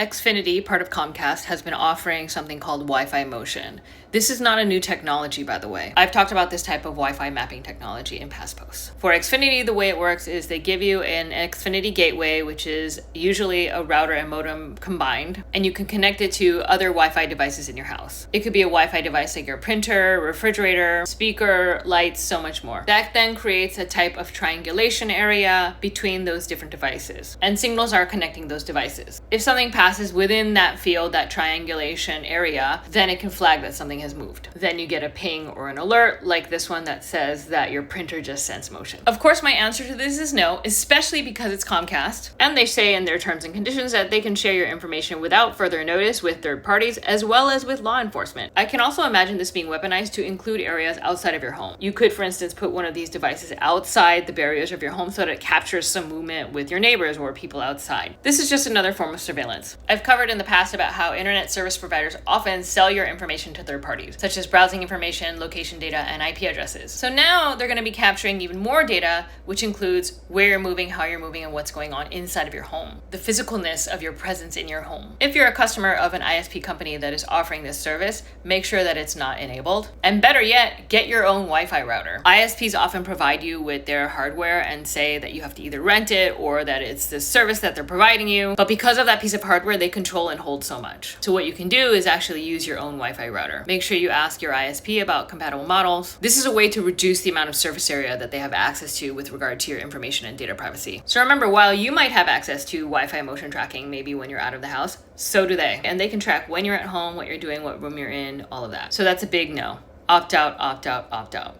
Xfinity, part of Comcast, has been offering something called Wi-Fi Motion. This is not a new technology, by the way. I've talked about this type of Wi-Fi mapping technology in past posts. For Xfinity, the way it works is they give you an Xfinity gateway, which is usually a router and modem combined, and you can connect it to other Wi-Fi devices in your house. It could be a Wi-Fi device like your printer, refrigerator, speaker, lights, so much more. That then creates a type of triangulation area between those different devices, and signals are connecting those devices. If something passes within that field, that triangulation area, then it can flag that something has moved. Then you get a ping or an alert like this one that says that your printer just sensed motion. Of course, my answer to this is no, especially because it's Comcast, and they say in their terms and conditions that they can share your information without further notice with third parties as well as with law enforcement. I can also imagine this being weaponized to include areas outside of your home. You could, for instance, put one of these devices outside the barriers of your home so that it captures some movement with your neighbors or people outside. This is just another form of surveillance. I've covered in the past about how internet service providers often sell your information to third parties, such as browsing information, location data, and IP addresses. So now they're going to be capturing even more data, which includes where you're moving, how you're moving, and what's going on inside of your home, the physicalness of your presence in your home. If you're a customer of an ISP company that is offering this service, make sure that it's not enabled. And better yet, get your own Wi-Fi router. ISPs often provide you with their hardware and say that you have to either rent it or that it's this service that they're providing you. But because of that piece of hardware, they control and hold so much. So what you can do is actually use your own Wi-Fi router. Make sure you ask your ISP about compatible models. This is a way to reduce the amount of surface area that they have access to with regard to your information and data privacy. So remember, while you might have access to Wi-Fi motion tracking, maybe when you're out of the house, so do they. And they can track when you're at home, what you're doing, what room you're in, all of that. So that's a big no. Opt out, opt out, opt out.